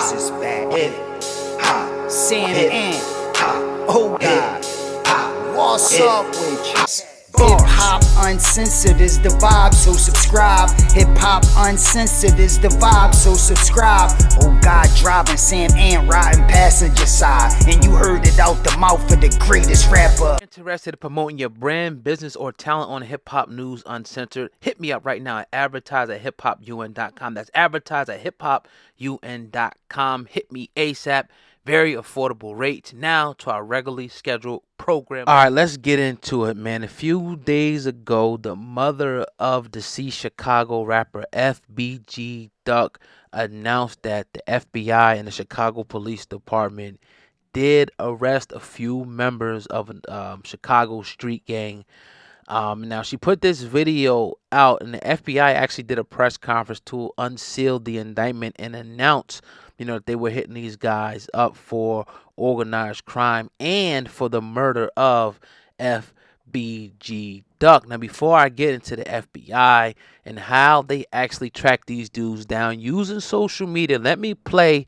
Operatives is back. Sam and oh God, what's up with you? Hip Hop Uncensored is the vibe, so subscribe. Hip Hop Uncensored is the vibe, so subscribe. Oh God, driving Sam and riding passenger side, and you heard it out the mouth of the greatest rapper. Interested in promoting your brand, business, or talent on Hip Hop News Uncensored? Hit me up right now at advertise@hiphopun.com. That's advertise@hiphopun.com. Hit me ASAP. Very affordable rates. Now to our regularly scheduled program. All right, let's get into it, man. A few days ago, the mother of deceased Chicago rapper FBG Duck announced that the FBI and the Chicago Police Department did arrest a few members of a Chicago street gang. Now, she put this video out, and the FBI actually did a press conference to unseal the indictment and announce, that they were hitting these guys up for organized crime and for the murder of FBG Duck. Now, before I get into the FBI and how they actually track these dudes down using social media, let me play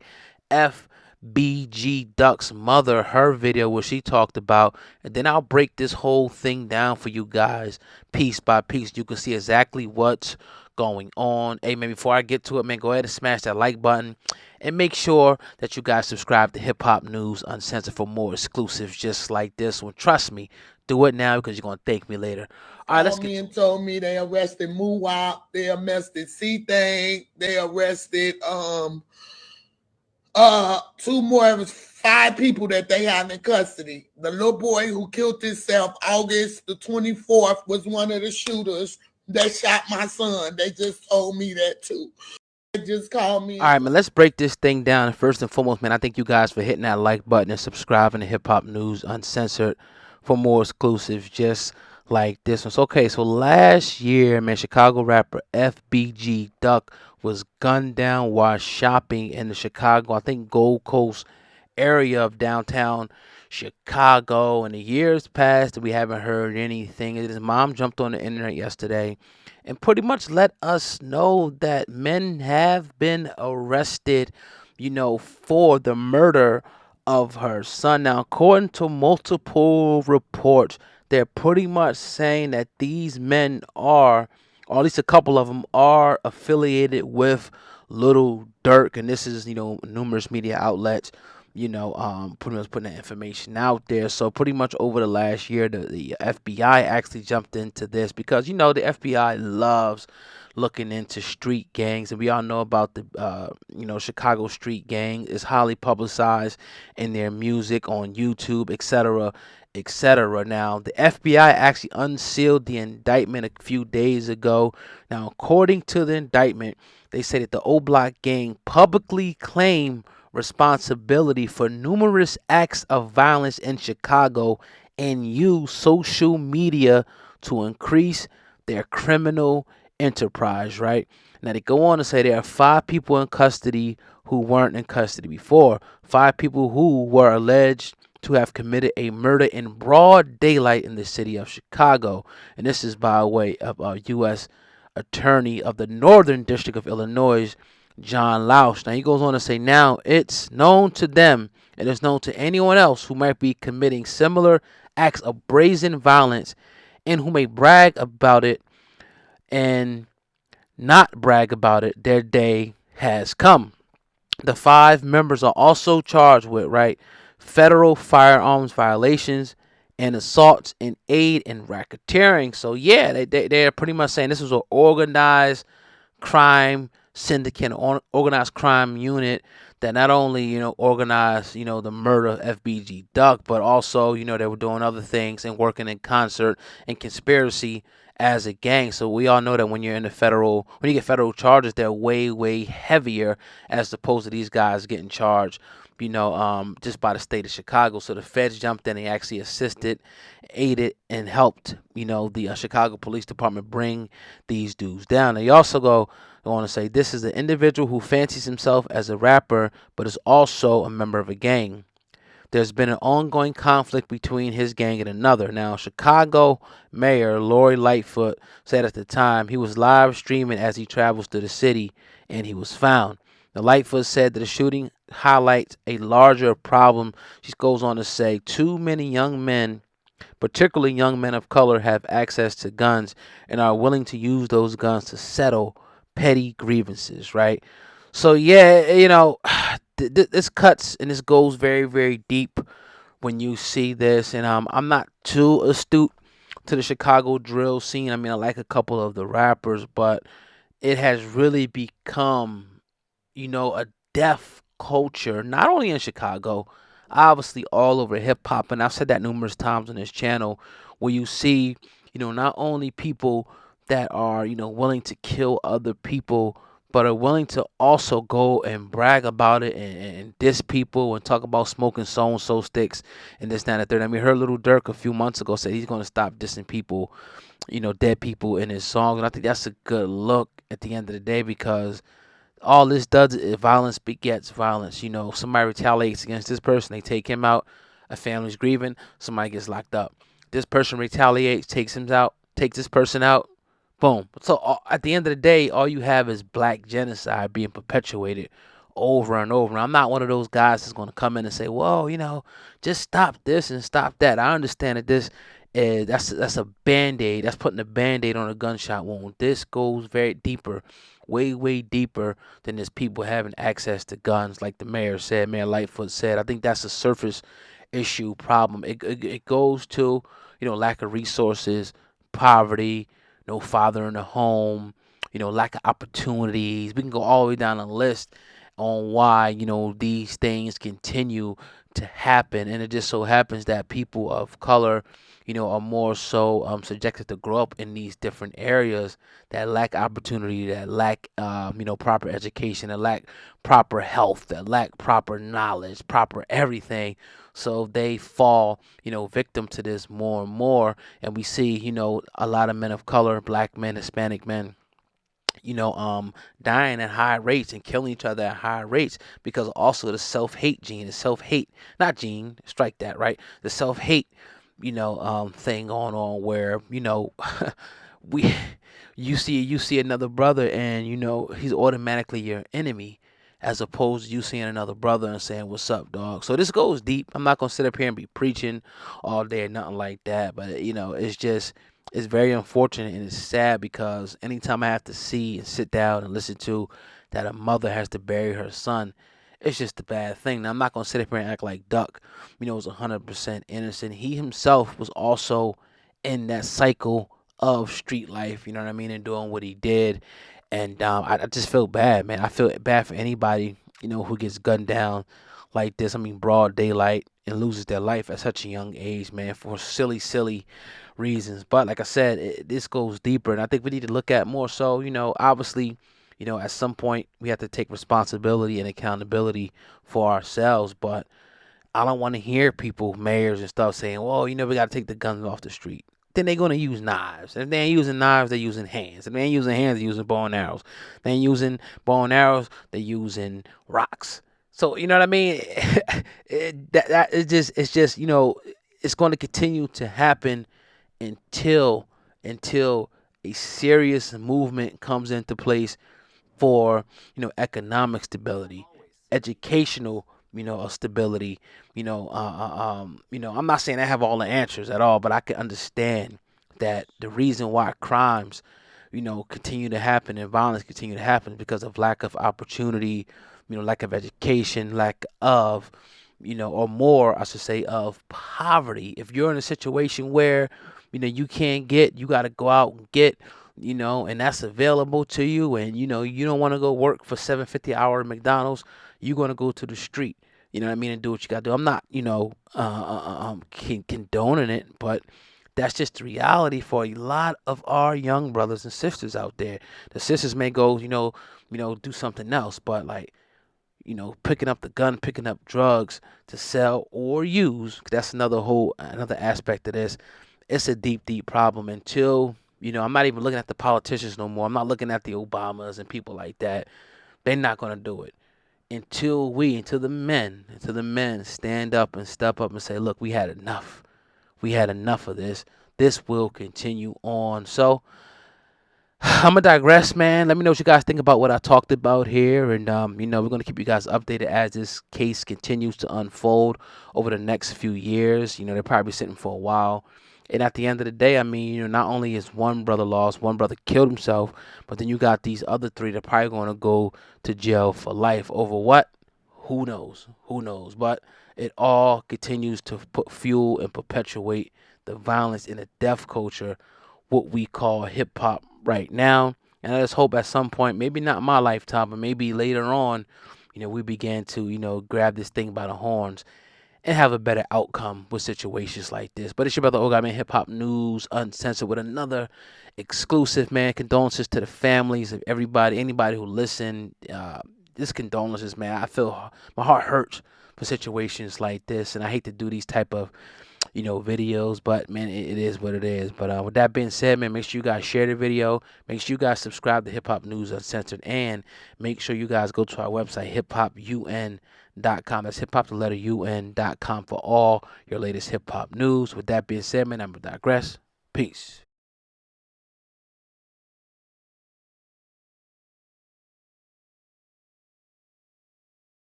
FBG Duck's mother, her video where she talked about, and then I'll break this whole thing down for you guys piece by piece. You can see exactly what's going on. Hey man, before I get to it, man, go ahead and smash that like button and make sure that you guys subscribe to Hip Hop News Uncensored for more exclusives just like this one. Trust me, do it now because you're gonna thank me later. All right, let's get. Told me they arrested Muwap, they arrested C-Thing, they arrested two more. It was 5 people that they have in custody. The little boy who killed himself August the 24th was one of the shooters that shot my son. They just told me that too. They just called me. All right, man, let's break this thing down. First and foremost, man, I thank you guys for hitting that like button and subscribing to Hip Hop News Uncensored for more exclusives just like this one. So, okay, so last year, man, Chicago rapper FBG Duck was gunned down while shopping in the Chicago, I think, Gold Coast area of downtown Chicago. And the years passed and we haven't heard anything. His mom jumped on the internet yesterday and pretty much let us know that men have been arrested, for the murder of her son. Now, according to multiple reports, they're pretty much saying that these men are, or at least a couple of them, are affiliated with Lil Durk. And this is, numerous media outlets, pretty much putting that information out there. So pretty much over the last year, the FBI actually jumped into this because, the FBI loves looking into street gangs. And we all know about the, Chicago street gang is highly publicized in their music on YouTube, etc., etc. Now, the FBI actually unsealed the indictment a few days ago. Now, according to the indictment, they say that the O Block gang publicly claimed responsibility for numerous acts of violence in Chicago and use social media to increase their criminal enterprise, right? Now, they go on to say there are 5 people in custody who weren't in custody before. 5 people who were alleged to have committed a murder in broad daylight in the city of Chicago. And this is by way of a U.S. Attorney of the Northern District of Illinois, John Lausch. Now, he goes on to say, now it's known to them, and it's known to anyone else who might be committing similar acts of brazen violence and who may brag about it and not brag about it, their day has come. The 5 members are also charged with, federal firearms violations and assaults in aid and racketeering. So yeah, they're pretty much saying this was an organized crime syndicate, organized crime unit that not only organized the murder of FBG Duck, but also they were doing other things and working in concert and conspiracy as a gang. So we all know that when you get federal charges, they're way heavier as opposed to these guys getting charged just by the state of Chicago. So the feds jumped in and actually assisted, aided, and helped, the Chicago Police Department bring these dudes down. They also go on to say this is an individual who fancies himself as a rapper, but is also a member of a gang. There's been an ongoing conflict between his gang and another. Now, Chicago Mayor Lori Lightfoot said at the time he was live streaming as he travels to the city and he was found. Lightfoot said that the shooting highlights a larger problem. She goes on to say, too many young men, particularly young men of color, have access to guns and are willing to use those guns to settle petty grievances, right? So, yeah, this cuts and this goes very, very deep when you see this. And I'm not too astute to the Chicago drill scene. I mean, I like a couple of the rappers, but it has really become, a deaf culture, not only in Chicago, obviously all over hip hop. And I've said that numerous times on this channel, where you see, not only people that are, willing to kill other people, but are willing to also go and brag about it and diss people and talk about smoking so and so sticks and this, that, and the third. I mean, heard Little Durk a few months ago said he's going to stop dissing people, dead people in his songs. And I think that's a good look at the end of the day, because all this does is violence begets violence. Somebody retaliates against this person, they take him out. A family's grieving, somebody gets locked up. This person retaliates, takes this person out. Boom. So at the end of the day, all you have is black genocide being perpetuated over and over. And I'm not one of those guys that's going to come in and say, well, just stop this and stop that. I understand that this is that's a band-aid. That's putting a band-aid on a gunshot wound. This goes very deeper, way, way deeper than just people having access to guns, like the Mayor Lightfoot said. I think that's a surface issue problem. It goes to, lack of resources, poverty, no father in the home, lack of opportunities. We can go all the way down the list on why, these things continue to happen. And it just so happens that people of color, are more so subjected to grow up in these different areas that lack opportunity, that lack, proper education, that lack proper health, that lack proper knowledge, proper everything. So they fall, victim to this more and more. And we see, a lot of men of color, black men, Hispanic men, dying at high rates and killing each other at high rates, because also the self-hate gene, not gene, strike that, right? The self-hate, thing going on, where, we, you see another brother and, he's automatically your enemy, as opposed to you seeing another brother and saying, what's up, dog? So this goes deep. I'm not going to sit up here and be preaching all day or nothing like that. But, it's very unfortunate and it's sad, because anytime I have to see and sit down and listen to that a mother has to bury her son, it's just a bad thing. Now, I'm not going to sit up here and act like Duck, was 100% innocent. He himself was also in that cycle of street life, you know what I mean, and doing what he did. And I just feel bad, man. I feel bad for anybody, who gets gunned down like this. I mean, broad daylight, and loses their life at such a young age, man, for silly, silly reasons. But like I said, this goes deeper, and I think we need to look at more so, obviously, at some point we have to take responsibility and accountability for ourselves. But I don't want to hear people, mayors and stuff, saying, well, we got to take the guns off the street. Then they're going to use knives. And if they ain't using knives, they're using hands. If they ain't using hands, they're using bow and arrows. They ain't using bow and arrows, they're using rocks. So, you know what I mean? It's just, it's going to continue to happen until a serious movement comes into place for, economic stability, educational, stability. I'm not saying I have all the answers at all, but I can understand that the reason why crimes, continue to happen and violence continue to happen is because of lack of opportunity, lack of education, lack of, or more, I should say, of poverty. If you're in a situation where, you can't get, you got to go out and get, and that's available to you, and, you don't want to go work for $7.50 at McDonald's, you're going to go to the street, you know what I mean, and do what you got to do. I'm not, condoning it, but that's just the reality for a lot of our young brothers and sisters out there. The sisters may go, do something else, but like, picking up the gun, picking up drugs to sell or use, that's another aspect of this. It's a deep, deep problem until, I'm not even looking at the politicians no more. I'm not looking at the Obamas and people like that. They're not going to do it until the men stand up and step up and say, look, we had enough. We had enough of this. This will continue on. So I'm gonna digress, man. Let me know what you guys think about what I talked about here, and we're gonna keep you guys updated as this case continues to unfold over the next few years. They're probably sitting for a while, and at the end of the day, I mean, not only is one brother lost, one brother killed himself, but then you got these other three that are probably gonna go to jail for life over what? Who knows? Who knows? But it all continues to put fuel and perpetuate the violence in the death culture, what we call hip hop right now. And I just hope at some point, maybe not in my lifetime, but maybe later on, we begin to, grab this thing by the horns and have a better outcome with situations like this. But it's your brother Oga, man, Hip Hop News Uncensored with another exclusive, man. Condolences to the families of anybody who listened. Just condolences, man. I feel my heart hurts for situations like this, and I hate to do these type of videos, but man, it is what it is. But with that being said, man, make sure you guys share the video, make sure you guys subscribe to Hip Hop News Uncensored, and make sure you guys go to our website, hiphopun.com. That's hip hop the letter un.com for all your latest hip hop news. With that being said, man, I'm gonna digress. Peace.